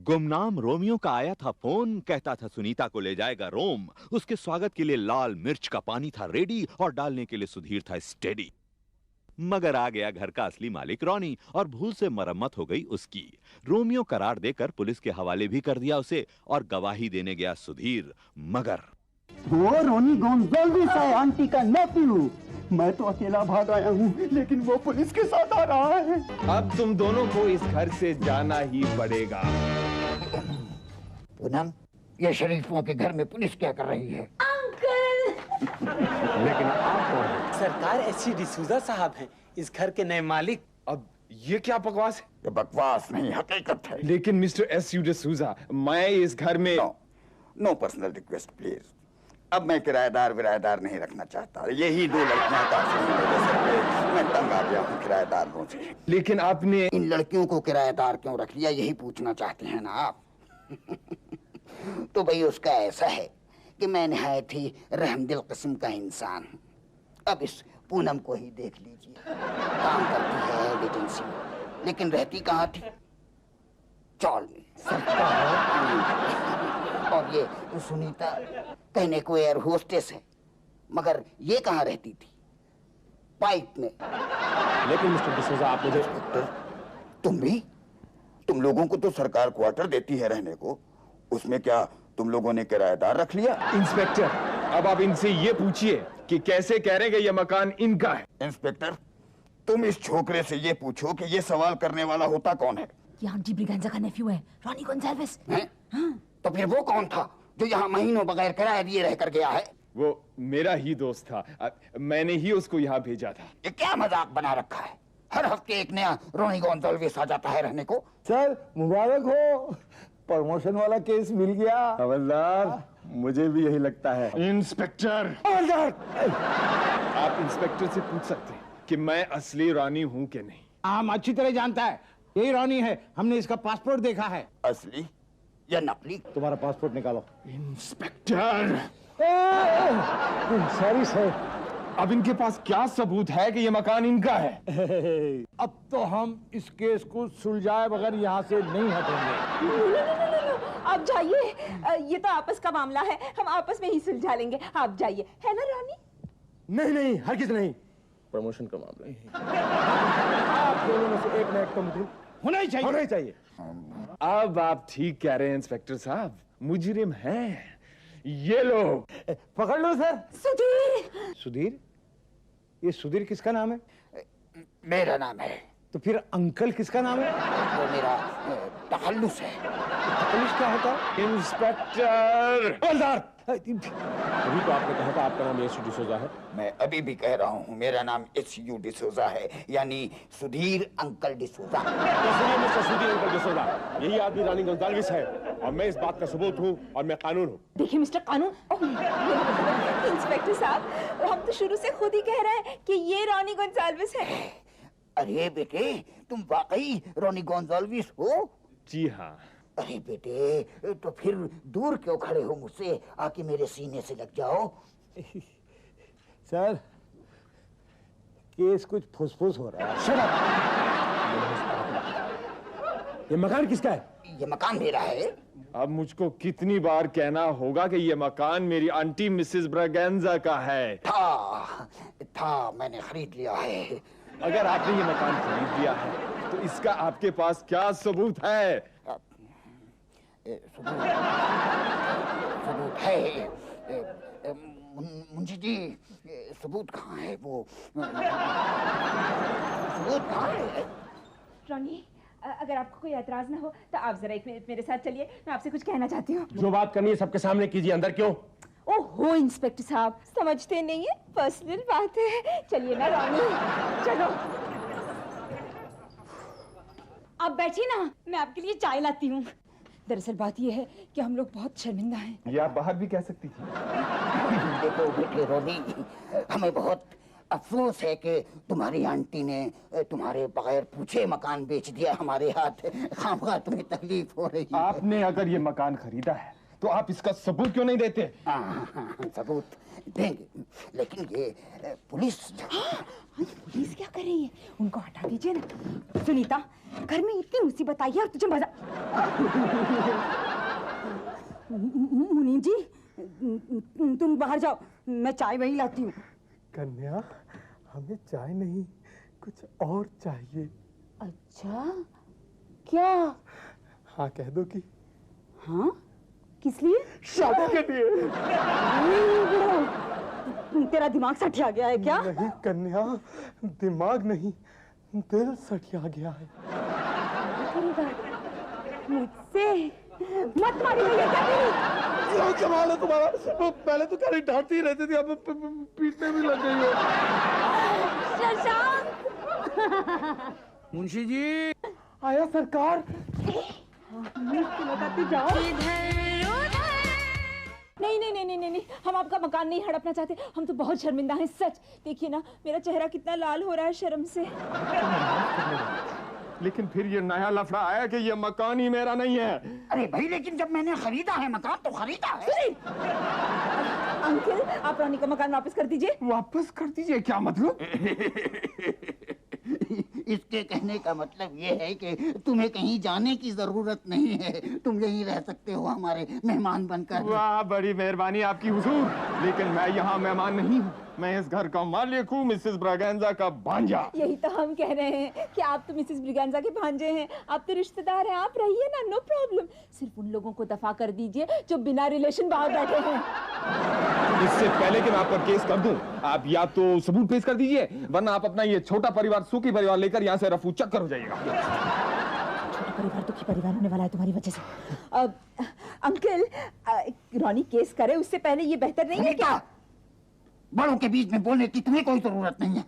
गुमनाम रोमियो का आया था फोन, कहता था सुनीता को ले जाएगा रोम। उसके स्वागत के लिए लाल मिर्च का पानी था रेडी और डालने के लिए सुधीर था स्टेडी। मगर आ गया घर का असली मालिक रॉनी और भूल से मरम्मत हो गई उसकी। रोमियो करार देकर पुलिस के हवाले भी कर दिया उसे और गवाही देने गया सुधीर। मगर वो रोनी गोंजाल्विस है, आंटी का नेफ्यू। मैं तो अकेला भाग आया हूँ, लेकिन वो पुलिस के साथ आ रहा है। अब तुम दोनों को इस घर से जाना ही पड़ेगा। पूनम, ये शरीफों के घर में पुलिस क्या कर रही है? अंकल! लेकिन आप कौन हैं? सरकार एससी डिसूजा साहब हैं, इस घर के नए मालिक। अब ये क्या बकवास है? ये बकवास नहीं, हकीकत है। लेकिन मिस्टर एस यू डिसूजा, मैं इस घर में नो पर्सनल रिक्वेस्ट प्लीज। अब मैं किराएदार विराएदार नहीं रखना चाहता। यही दो लड़कियां काफी हैं मेरे सर पे। मैं तंग आ गया हूँ किराएदारों से। लेकिन आपने इन लड़कियों को किराएदार क्यों रख लिया, यही पूछना चाहते हैं ना आप? तो भाई उसका ऐसा है कि मैं निहायत ही रहमदिल किस्म का इंसान हूँ। अब इस पूनम को ही देख लीजिए, काम करती है एड एजेंसी में, लेकिन रहती कहाँ थी? चौल में। और ये सुनीता कहने को एयर होस्टेस है, मगर ये कहाँ रहती थी? पाइप में। लेकिन मिस्टर डिसूजा, आप मुझे तुम भी? तुम लोगों को तो सरकार क्वार्टर देती है रहने को, उसमें क्या तुम लोगों ने किराएदार रख लिया? इंस्पेक्टर, अब आप इनसे ये पूछिए कि कैसे कह रहे हैं कि ये मकान इनका है। इंस्पेक्टर, तुम इस छोकरे से ये पूछो कि ये सवाल करने वाला होता कौन है? ये आंटी ब्रिगेंजा का नेफ्यू है, रॉनी गोंजाल्विस। हाँ? तो फिर वो कौन था जो यहाँ महीनों बगैर किराया दिए रह कर गया है? वो मेरा ही दोस्त था, मैंने ही उसको यहाँ भेजा था। ये क्या मजाक बना रखा है? हर हफ्ते एक नया रोनी गोंजाल्विस आ जाता है रहने को। सर मुबारक हो, प्रमोशन वाला केस मिल गया। हवलदार, मुझे भी यही लगता है। इंस्पेक्टर, आप इंस्पेक्टर से पूछ सकते हैं कि मैं असली रानी हूँ कि नहीं। हम अच्छी तरह जानता है, यही रानी है। हमने इसका पासपोर्ट देखा है। असली या नकली? तुम्हारा पासपोर्ट निकालो। Inspector, sorry sir. अब इनके पास क्या सबूत है कि ये मकान इनका है? अब तो हम इस केस को सुलझाए बगैर यहाँ से नहीं हटेंगे। आप जाइए, ये तो आपस का मामला है, हम आपस में ही सुलझा लेंगे। आप जाइए, है ना रॉनी? नहीं नहीं, हरगिज नहीं। प्रमोशन का मामला है। आप दोनों में से एक न एक तो मुजरिम होना ही चाहिए। होना ही चाहिए। अब आप ठीक कह रहे हैं इंस्पेक्टर साहब, मुजरिम हैं ये लोग। पकड़ लो सर। सुधीर! सुधीर? ये सुधीर किसका नाम है? मेरा नाम है। तो फिर अंकल किसका नाम है? वो मेरा तखल्लुस है। तखल्लुस क्या होता है? इंस्पेक्टर! हवलदार! अभी तो आपने कहा था आपका नाम एस यू डिसूजा है। मैं अभी भी कह रहा हूँ मेरा नाम एस यू डिसूजा है, यानी Sudhir uncle D'Souza. Mister Sudhir uncle D'Souza, यही आदमी रानी गोंजाल्विस है और मैं इस बात का सबूत हूँ और मैं कानून हूँ। देखिए मिस्टर कानून, इंस्पेक्टर साहब, हम तो शुरू से खुद ही कह रहे हैं कि ये रॉनी गोंजाल्विस है। अरे बेटे, तुम वाकई रोनी गोंजाल्विस हो? जी हाँ। अरे बेटे, तो फिर दूर क्यों खड़े हो मुझसे? आके मेरे सीने से लग जाओ। सर, केस कुछ फुसफुस हो रहा है। Shut up! ये मकान किसका है? ये मकान मेरा है। अब मुझको कितनी बार कहना होगा कि ये मकान मेरी आंटी मिसेस ब्रागेंजा का है। था मैंने खरीद लिया है। अगर आपने ये मकान खरीद लिया है तो इसका आपके पास क्या सबूत है? सबूत है। मुंशी जी, सबूत कहाँ है? वो सबूत कहाँ है? रॉनी, अगर आपको कोई एतराज ना हो तो आप जरा एक मिनट मेरे साथ चलिए, मैं आपसे कुछ कहना चाहती हूँ। जो बात करनी है सबके सामने कीजिए, अंदर क्यों? ओहो इंस्पेक्टर साहब, समझते नहीं है, पर्सनल बात है। चलिए ना रॉनी, चलो। आप बैठिए ना, मैं आपके लिए चाय लाती हूँ। दरअसल बात यह है कि हम लोग बहुत शर्मिंदा हैं। ये आप बाहर भी कह सकती थी। देखो बेटे रोनी, हमें बहुत अफसोस है कि तुम्हारी आंटी ने तुम्हारे बगैर पूछे मकान बेच दिया हमारे हाथ। खामखा तुम्हें तकलीफ हो रही है। आपने अगर ये मकान खरीदा है तो आप इसका सबूत क्यों नहीं देते? सबूत देंगे, लेकिन ये पुलिस। पुलिस क्या कर रही है? उनको हटा दीजिए ना। सुनीता, घर में इतनी मुसीबत आई है और तुझे मजा। मुनीम जी, तुम बाहर जाओ, मैं चाय वहीं लाती हूँ। कन्या, हमें चाय नहीं, कुछ और चाहिए। अच्छा, क्या? हाँ कह दो कि हाँ, किस लिए? शादी के लिए। तेरा दिमाग सठिया गया है क्या? नहीं कन्या, दिमाग नहीं, दिल सठिया गया है। मुझसे मत मारी, भैया क्या तेरी? क्या कमाल है तुम्हारा, वो पहले तो कहीं डांटती ही रहती थी, अब पीटने भी लग गई हो। शशांक! मुंशी जी आया सरकार। जाओ। नहीं नहीं नहीं नहीं नहीं, हम आपका मकान नहीं हड़पना चाहते, हम तो बहुत शर्मिंदा हैं सच। देखिए ना, मेरा चेहरा कितना लाल हो रहा है शर्म से। लेकिन फिर ये नया लफड़ा आया कि ये मकान ही मेरा नहीं है। अरे भाई, लेकिन जब मैंने खरीदा है मकान तो खरीदा है। अंकल, आप रानी का मकान वापस कर दीजिए। वापस कर दीजिए? क्या मतलब? इसके कहने का मतलब ये है कि तुम्हें कहीं जाने की जरूरत नहीं है, तुम यहीं रह सकते हो हमारे मेहमान बनकर। वाह, बड़ी मेहरबानी आपकी हुजूर, लेकिन मैं यहाँ मेहमान नहीं हूँ, मैं इस घर का मालिक हूँ, मिसेस ब्रागेंजा का भांजा। यही तो हम कह रहे हैं कि आप तो मिसेस ब्रागेंजा के भांजे हैं, आप तो रिश्तेदार हैं, आप रहिए ना, नो प्रॉब्लम। सिर्फ उन लोगों को दफा कर दीजिए जो बिना रिलेशन बाहर बैठे हैं। इससे पहले कि मैं आप पर केस कर दूं, आप या तो सबूत पेश कर दीजिए, वरना आप अपना ये छोटा परिवार, सुखी परिवार लेकर यहाँ से रफू चक्कर हो जाइएगा। छोटा परिवार दुखी परिवार होने वाला है तुम्हारी वजह से। अंकल, रॉनी केस करे उससे पहले ये बेहतर नहीं है क्या? बड़ों के बीच में बोलने की तुम्हें कोई जरूरत नहीं है।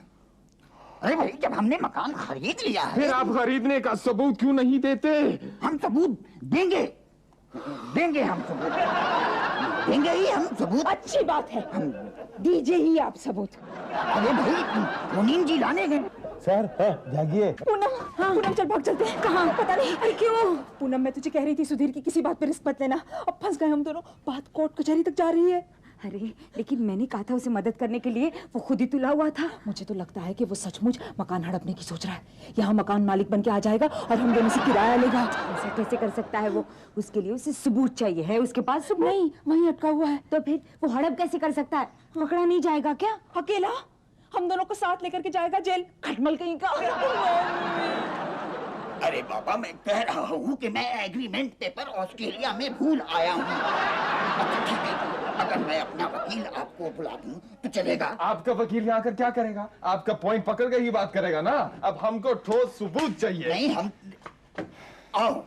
अरे भाई, जब हमने मकान खरीद लिया है, फिर आप खरीदने का सबूत क्यों नहीं देते? हम सबूत देंगे, देंगे हम सबूत, देंगे ही हम सबूत। अच्छी बात है, दीजिए ही आप सबूत। अरे भाई, मुनीम जी लाने गए। सर जागिए। पूनम, हाँ पूनम, चल भाग चलते हैं। कहाँ? पता नहीं। अरे क्यों? पूनम, मैं तुझे कह रही थी सुधीर की किसी बात पे रिस्क मत लेना, अब फंस गए हम दोनों, बात कोर्ट कचहरी तक जा रही है। अरे लेकिन मैंने कहा था उसे मदद करने के लिए, वो खुद ही तुला हुआ था। मुझे तो लगता है कि वो सचमुच मकान हड़पने की सोच रहा है। यहाँ मकान मालिक बन के आ जाएगा और हम दोनों से किराया लेगा। ऐसा कैसे कर सकता है वो? उसके लिए उसे सबूत चाहिए। है उसके पास सबूत? नहीं, वहीं अटका हुआ है। तो फिर वो हड़प कैसे कर सकता है? पकड़ा नहीं जाएगा क्या? अकेला हम दोनों को साथ लेकर के जाएगा जेल, खटमल कहीं का। अरे बाबा, मैं कह रहा हूँ कि मैं एग्रीमेंट पेपर ऑस्ट्रेलिया में भूल आया हूँ। अच्छा ठीक है, अगर मैं अपना वकील आपको बुला दूँ तो चलेगा? आपका वकील यहाँ आकर क्या करेगा? आपका पॉइंट पकड़ के ही बात करेगा ना। अब हमको ठोस सबूत चाहिए। नहीं, हम आओ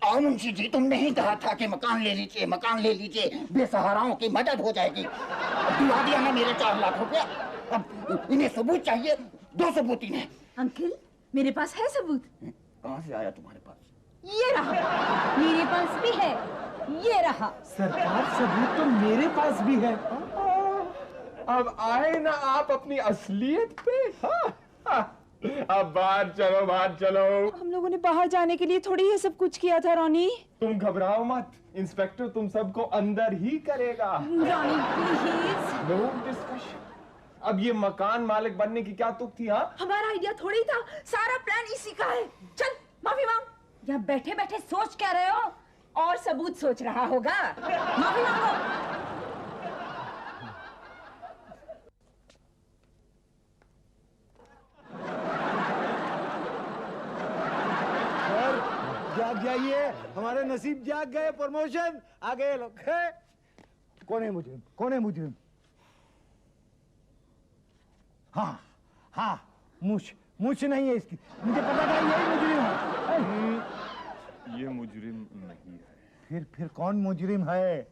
आओ मुंशी जी, तुमने ही कहा था कि मकान ले लीजिए, मकान ले लीजिए, बेसहाराओं की मदद हो जाएगी। अब दिला दिया ना मेरे 4 लाख रुपया, अब इन्हें सबूत चाहिए, 2 सबूत इन्हें। अंकल, मेरे पास है सबूत। कहाँ से आया तुम्हारे पास? ये रहा। मेरे पास भी है, ये रहा। सरकार, सबूत तो मेरे पास भी है। अब आए ना आप अपनी असलियत पे। अब बाहर चलो, बाहर चलो। हम लोगों ने बाहर जाने के लिए थोड़ी ये सब कुछ किया था रॉनी। तुम घबराओ मत, इंस्पेक्टर तुम सबको अंदर ही करेगा। Ronnie please. No discussion. अब ये मकान मालिक बनने की क्या तुक थी? हाँ, हमारा आइडिया थोड़ी था, सारा प्लान इसी का है। चल माफी मांग। यहाँ बैठे बैठे सोच क्या रहे हो? और सबूत सोच रहा होगा। माफी मांगो। जाग जाइए, हमारे नसीब जाग गए, प्रमोशन आ गए लोग। कौन है मुजरिम? कौन है मुजरिम? हाँ हाँ, मुझ नहीं है इसकी, मुझे पता था यही मुजरिम है। ये मुजरिम नहीं है। फिर कौन मुजरिम है?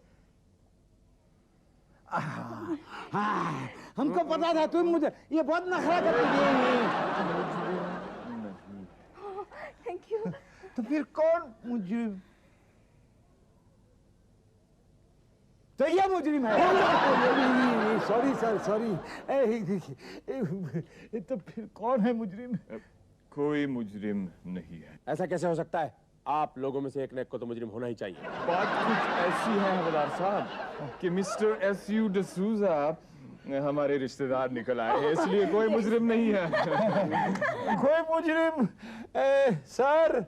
हाँ, हमको पता था तुम मुझे, ये बहुत नखरा करती है। Thank you. तो फिर कौन मुजरिम? तो ये मुजरिम है। Sorry sir, sorry. तो फिर कौन है मुजरिम? कोई मुजरिम नहीं है। ऐसा कैसे हो सकता है? आप लोगों में से एक ने को तो मुजरिम होना ही चाहिए। बात कुछ ऐसी है हवलदार साहब कि मिस्टर एसयू डिसूजा हमारे रिश्तेदार निकल आए हैं, इसलिए कोई मुजरिम नहीं है। कोई मुजरिम सर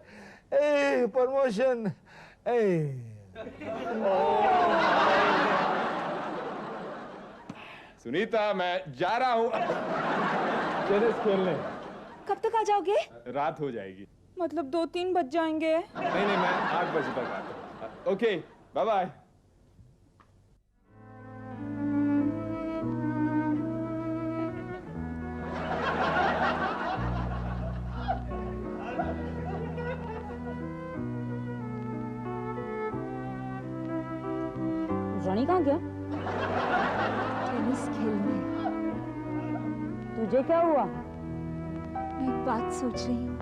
प्रमोशन सुनीता, मैं जा रहा हूँ टेनिस खेलने। कब तक आ जाओगे? रात हो जाएगी। मतलब 2-3 बज जाएंगे। नहीं, मैं 8 बजे तक आता हूँ। Okay, bye bye. रॉनी कहाँ गया? टेनिस खेलने। तुझे क्या हुआ? मैं एक बात सोच रही हूँ।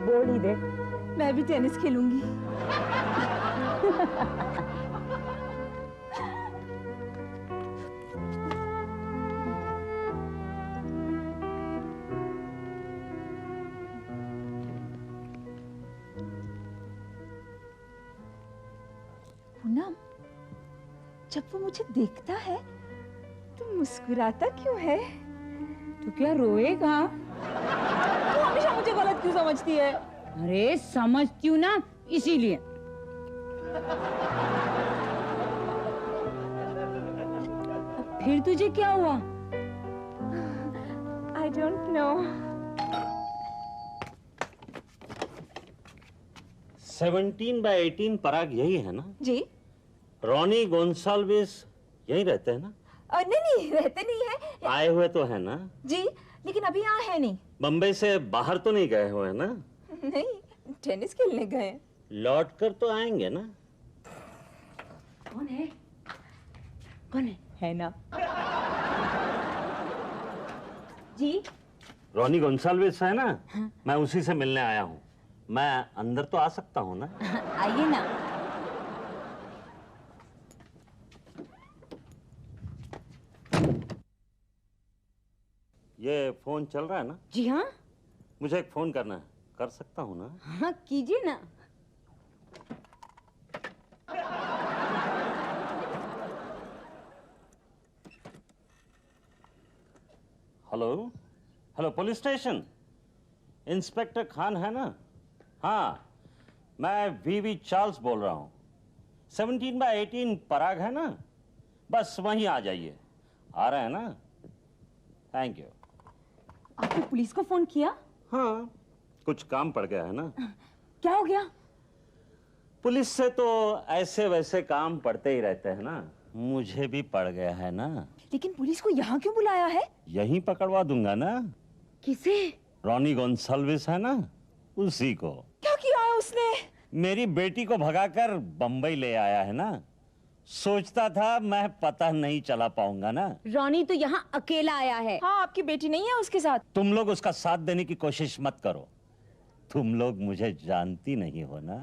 बोल ही दे। मैं भी टेनिस खेलूंगी। पूनम, जब वो मुझे देखता है तो मुस्कुराता क्यों है? तू क्या रोएगा? तू हमेशा मुझे गलत क्यों समझती है? अरे समझती हूँ ना, इसीलिए। फिर तुझे क्या हुआ? I don't know. 17/18 पराग यही है ना? जी। रॉनी गोंसाल्विस यहीं रहते हैं ना? नहीं, रहते नहीं है। आए हुए तो है ना? जी, लेकिन अभी यहाँ है नहीं। बम्बई से बाहर तो नहीं गए हुए ना? नहीं, टेनिस खेलने गए। लौट कर तो आएंगे ना? कौन है? कौन है? है ना? जी। रॉनी गोंसाल्विस है ना? हाँ। मैं उसी से मिलने आया हूँ। मैं अंदर तो आ सकता हूँ ना? आइए ना। ये फोन चल रहा है ना? जी हाँ। मुझे एक फोन करना है, कर सकता हूँ ना? हाँ कीजिए ना। Hello, hello police station, inspector Khan है ना? हाँ, मैं वीवी चार्ल्स बोल रहा हूँ। 17/18 पराग है ना? बस वहीं आ जाइए। आ रहे हैं ना? Thank you. आपने पुलिस को फोन किया? हाँ, कुछ काम पड़ गया है ना। क्या हो गया? पुलिस से तो ऐसे वैसे काम पड़ते ही रहते हैं ना, मुझे भी पड़ गया है ना। लेकिन पुलिस को यहाँ क्यों बुलाया है? यहीं पकड़वा दूंगा ना। किसे? रॉनी गोंसाल्विस है ना, उसी को। क्या किया है उसने? मेरी बेटी को भगाकर बंबई ले आया है ना। सोचता था मैं पता नहीं चला पाऊंगा ना। रॉनी तो यहाँ अकेला आया है। हाँ, आपकी बेटी नहीं है उसके साथ? तुम लोग उसका साथ देने की कोशिश मत करो, तुम लोग मुझे जानती नहीं हो ना।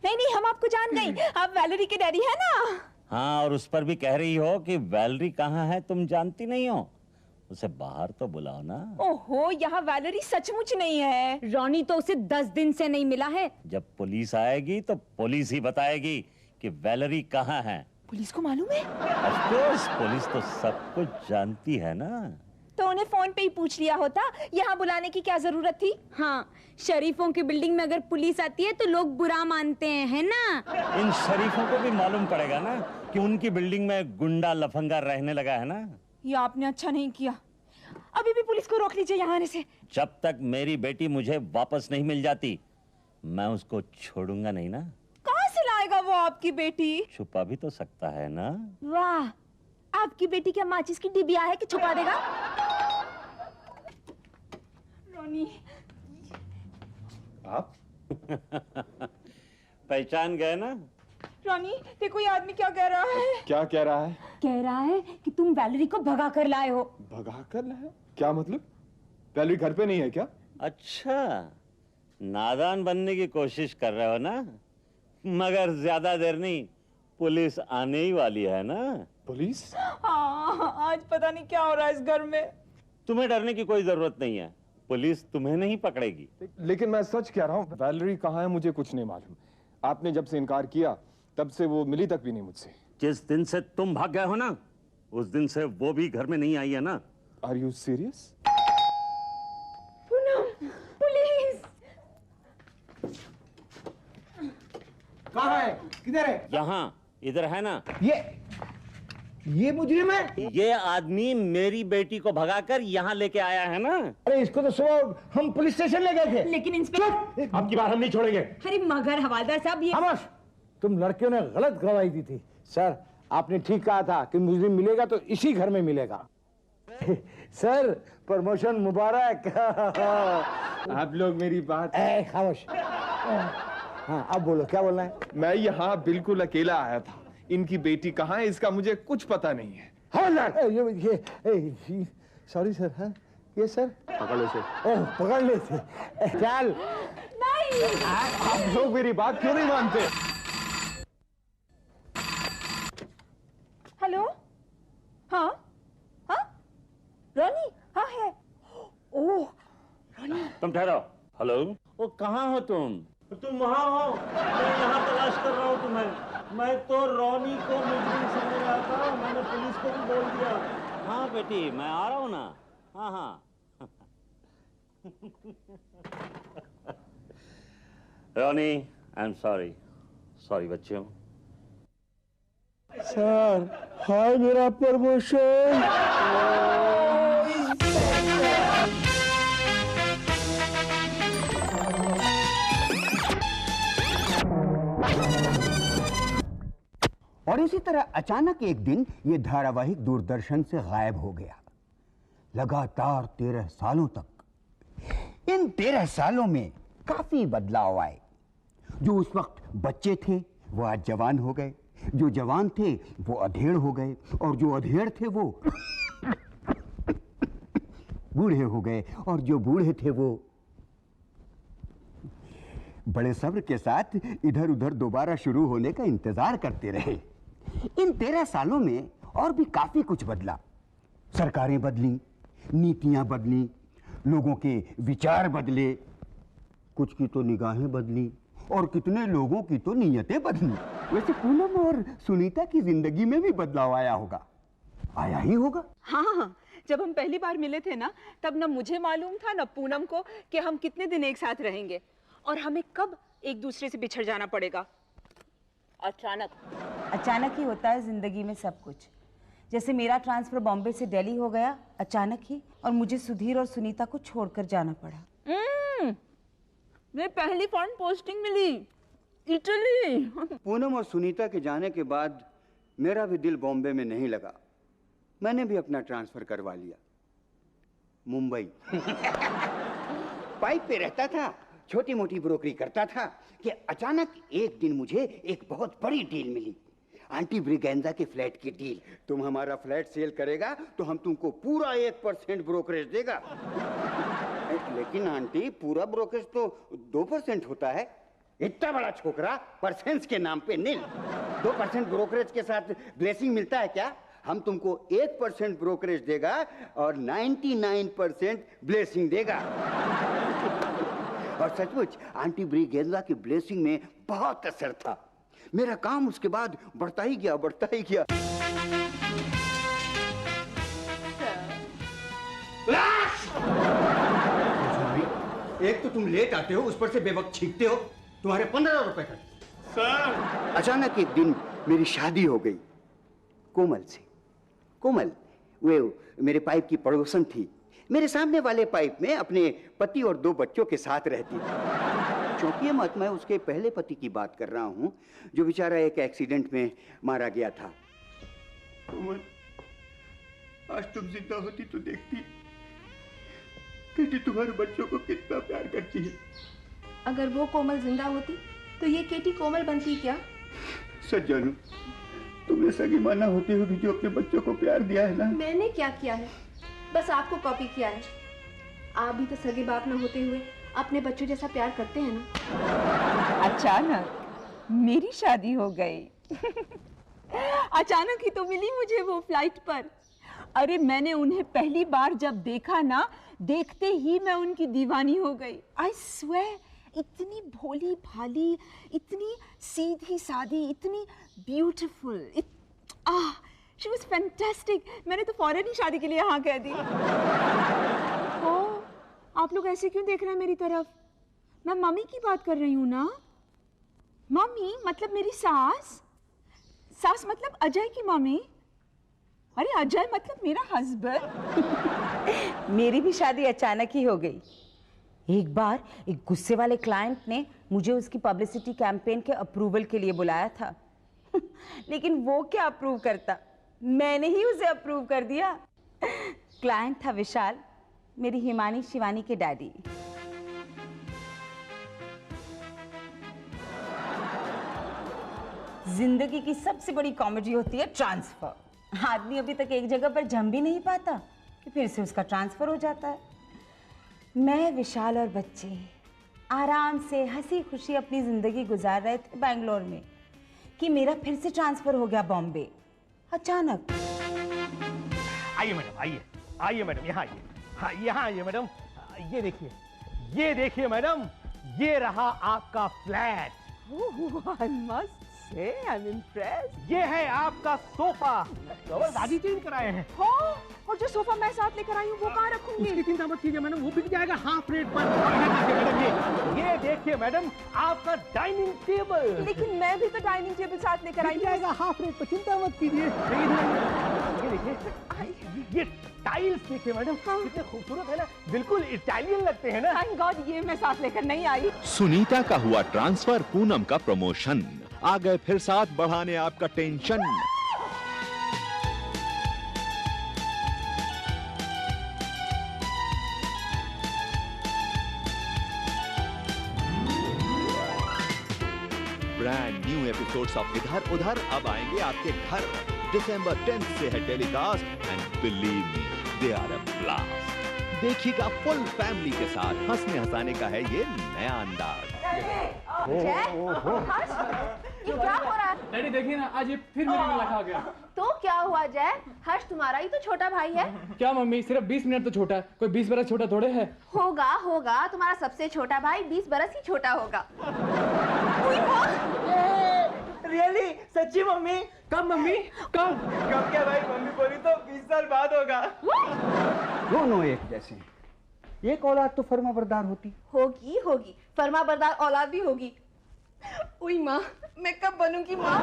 नहीं, हम आपको जान गए। आप वैलेरी के डैडी है ना? हाँ, और उस पर भी कह रही हो कि वैलेरी कहाँ है, तुम जानती नहीं हो। उसे बाहर तो बुलाओ ना। ओहो, यहाँ वैलेरी सचमुच नहीं है। रॉनी तो उसे 10 दिन से नहीं मिला है। जब पुलिस आएगी तो पुलिस ही बताएगी कि वैलेरी कहाँ है। पुलिस को मालूम है? ऑफ कोर्स, पुलिस तो सब कुछ जानती है ना। तो उन्हें फोन पे ही पूछ लिया होता, यहाँ बुलाने की क्या जरूरत थी? हाँ, शरीफों की बिल्डिंग में अगर पुलिस आती है तो लोग बुरा मानते हैं, है ना? इन शरीफों को भी मालूम पड़ेगा ना कि उनकी बिल्डिंग में गुंडा लफंगा रहने लगा है ना। ये आपने अच्छा नहीं किया। अभी भी पुलिस को रोक लीजिए यहाँ आने से। जब तक मेरी बेटी मुझे वापस नहीं मिल जाती, मैं उसको छोड़ूंगा नहीं ना। कहाँ से लाएगा वो आपकी बेटी? छुपा भी तो सकता है ना। वाह, आपकी बेटी क्या माचिस की डिबिया है कि छुपा देगा? रॉनी, आप पहचान गए ना? रॉनी, देखो ये आदमी क्या कह रहा है। क्या कह रहा है? कह रहा है कि तुम वैलेरी को भगा कर लाए हो। भगा कर लाए? क्या मतलब? वैलेरी घर पे नहीं है क्या? अच्छा, नादान बनने की कोशिश कर रहे हो ना, मगर ज्यादा देर नहीं, पुलिस आने ही वाली है ना। पुलिस? हाँ, आज पता नहीं क्या हो रहा है इस घर में। तुम्हें डरने की कोई जरूरत नहीं है, पुलिस तुम्हें नहीं पकड़ेगी। लेकिन मैं सच कह रहा हूँ, वैलेरी कहाँ है मुझे कुछ नहीं मालूम। आपने जब से इनकार किया तब से वो मिली तक भी नहीं मुझसे। जिस दिन से तुम भाग गए हो ना, उस दिन से वो भी घर में नहीं आई है ना? Are you serious? Poonam, police! कहाँ है? किधर है? यहाँ, इधर है ना? ये मुजरिम है? ये आदमी मेरी बेटी को भगाकर यहाँ लेके आया है ना? अरे इसको तो सुबह हम पुलिस स्टेशन ले गए थे। लेकिन इंस्पेक्टर, अब की बार हम नहीं छोड़ेंगे। अरे मगर हवालदार साहब ये खामोश! तुम लड़कियों ने गलत गवाही दी थी। सर, आपने ठीक कहा था कि मुजरिम मिलेगा तो इसी घर में मिलेगा। सर, प्रमोशन मुबारक। आप लोग मेरी बात। खामोश। हाँ, अब बोलो, क्या बोलना है? मैं यहाँ बिल्कुल अकेला आया था। इनकी बेटी कहाँ है इसका मुझे कुछ पता नहीं है। ये सॉरी सर। हाँ, ये सर पकड़ लो इसे। ओह, पकड़ ले थे। चल। नहीं। आप लोग मेरी बात क्यों नहीं मानते? हेलो, हाँ हाँ, रोनी, हाँ है। ओह रोनी, तुम ठहरो। हेलो, वो कहाँ हो तुम? तुम वहाँ हो? मैं यहाँ तलाश कर रहा हूँ तुम्हें। मैं तो रोनी को मुजरिम समझ रहा था, मैंने पुलिस को भी बोल दिया। हाँ बेटी, मैं आ रहा हूँ ना। हाँ हाँ। रोनी, आई एम सॉरी। सॉरी बच्चों। सर, हाय मेरा प्रमोशन। और इसी तरह अचानक एक दिन ये धारावाहिक दूरदर्शन से गायब हो गया। लगातार 13 सालों तक। इन 13 सालों में काफी बदलाव आए। जो उस वक्त बच्चे थे वो आज जवान हो गए, जो जवान थे वो अधेड़ हो गए, और जो अधेड़ थे वो बूढ़े हो गए, और जो बूढ़े थे वो बड़े सब्र के साथ इधर उधर दोबारा शुरू होने का इंतजार करते रहे। इन 13 सालों में और भी काफी कुछ बदला। सरकारें बदली, नीतियां बदली, लोगों के विचार बदले, कुछ की तो निगाहें बदली, और कितने लोगों की तो नीयतें बदली। वैसे पूनम और सुनीता की जिंदगी में भी बदलाव आया होगा, आया ही होगा। हाँ, जब हम पहली बार मिले थे ना, तब न मुझे मालूम था न पूनम को कि हम कितने दिन एक साथ रहेंगे और हमें कब एक दूसरे से बिछड़ जाना पड़ेगा। अचानक ही होता है जिंदगी में सब कुछ। जैसे मेरा ट्रांसफर बॉम्बे से दिल्ली हो गया अचानक ही, और मुझे सुधीर और सुनीता को छोड़कर जाना पड़ा। मैं पहली फॉरेन पोस्टिंग मिली, इटली। पूनम और सुनीता के जाने के बाद मेरा भी दिल बॉम्बे में नहीं लगा। मैंने भी अपना ट्रांसफर करवा लिया, मुंबई। पाइप पे रहता था, छोटी मोटी ब्रोकरी करता था कि अचानक एक दिन मुझे एक बहुत बड़ी डील मिली। आंटी ब्रिगेंजा के फ्लैट की डील। तुम हमारा फ्लैट सेल करेगा तो हम तुमको पूरा 1% ब्रोकरेज देगा। लेकिन आंटी, पूरा ब्रोकरेज तो 2% होता है। इतना बड़ा छोकरा परसेंट्स के नाम पे नील। 2% ब्रोकरेज के साथ ब्लेसिंग मिलता है क्या? हम तुमको 1% ब्रोकरेज देगा और 99% ब्लेसिंग देगा। और सचमुच आंटी ब्रिगेंजा की ब्लेसिंग में बहुत असर था। मेरा काम उसके बाद बढ़ता ही गया, बढ़ता ही गया। एक तो तुम लेट आते हो, उस पर से बेवक्त छींकते हो। तुम्हारे 15 रुपए का। सर, अचानक एक दिन मेरी शादी हो गई कोमल से। कोमल वे मेरे पाइप की पड़ोसन थी। मेरे सामने वाले पाइप में अपने पति और 2 बच्चों के साथ रहती थी। चौंकिए मत, मैं उसके पहले पति की बात कर रहा हूँ, जो बेचारा एक एक्सीडेंट में मारा गया था। कोमल, आज तुम जिंदा होती तो देखती केटी तुम्हारे बच्चों को कितना प्यार करती है। अगर वो कोमल जिंदा होती तो ये केटी कोमल बनती क्या? सच जानू, तुमने सगी माना होते हुए भी जो अपने बच्चों को प्यार दिया है ना। मैंने क्या किया है? बस आपको कॉपी किया है। आप भी तो सगे बाप न होते हुए अपने बच्चों जैसा प्यार करते हैं ना। अचानक मेरी शादी हो गई। अचानक ही तो मिली मुझे वो फ्लाइट पर। अरे मैंने उन्हें पहली बार जब देखा ना, देखते ही मैं उनकी दीवानी हो गई। आई स्वेयर, इतनी भोली भाली, इतनी सीधी सादी, इतनी ब्यूटीफुल, She was fantastic. मैंने तो फौरन ही शादी के लिए हाँ कह दी। ओह, आप लोग ऐसे क्यों देख रहे हैं मेरी तरफ? मैं मम्मी की बात कर रही हूँ ना। मम्मी मतलब मेरी सास। सास मतलब अजय की मम्मी। अरे अजय मतलब मेरा हस्बैंड। मेरी भी शादी अचानक ही हो गई। एक बार एक गुस्से वाले क्लाइंट ने मुझे उसकी पब्लिसिटी कैंपेन के अप्रूवल के लिए बुलाया था। लेकिन वो क्या अप्रूव करता, मैंने ही उसे अप्रूव कर दिया। क्लाइंट था विशाल, मेरी हिमानी शिवानी के डैडी। जिंदगी की सबसे बड़ी कॉमेडी होती है ट्रांसफर। आदमी अभी तक एक जगह पर जम भी नहीं पाता कि फिर से उसका ट्रांसफर हो जाता है। मैं, विशाल और बच्चे आराम से हंसी खुशी अपनी जिंदगी गुजार रहे थे बैंगलोर में कि मेरा फिर से ट्रांसफर हो गया बॉम्बे अचानक। आइए मैडम, आइए आइए मैडम, यहाँ आइए। हाँ यहाँ आइए मैडम। ये देखिए मैडम, ये रहा आपका flat. I must say I'm impressed. ये है आपका सोफा। कवर दादी चेंज कराए हैं। हाँ, और जो सोफा मैं साथ लेकर आई हूँ वो कहाँ रखूंगी? उसकी चिंता मत कीजिए मैडम, वो बिक जाएगा हाफ रेट पर। ये देखिए मैडम, आपका डाइनिंग टेबल। लेकिन मैं भी तो डाइनिंग टेबल साथ लेकर आई हूँ। जाएगा हाफ रेट पर, चिंता मत कीजिए। ये देखिए, ये टाइल्स देखिए मैडम, कितने खूबसूरत है ना, बिल्कुल इटालियन लगते हैं ना। थैंक गॉड ये मैं साथ लेकर नहीं आई। सुनीता का हुआ ट्रांसफर, पूनम का प्रमोशन। आ गए फिर साथ बढ़ाने आपका tension. Brand new episodes of इधर उधर अब आएंगे आपके घर। दिसंबर 10 से है telecast and believe me they are a blast. देखिएगा फुल फैमिली के साथ, हंसने हंसाने का है ये नया अंदाज। ये क्या हो रहा है? डैडी देखिए ना, आज ये फिर मेरे में लगा गया। तो क्या हुआ जय? हर्ष तुम्हारा ही तो छोटा भाई है। क्या मम्मी, सिर्फ 20 मिनट तो छोटा है, कोई 20 बरस छोटा थोड़े है। होगा होगा, तुम्हारा सबसे छोटा भाई 20 बरस ही छोटा होगा। रियली सच्ची मम्मी? कब मम्मी, कब? कब क्या भाई, मम्मी बोली तो 20 साल बाद होगा। दोनों एक जैसे हैं। एक औलाद तो फर्माबरदार होती। होगी होगी, फर्माबरदार औलाद भी होगी। उई माँ, मैं कब बनूंगी माँ?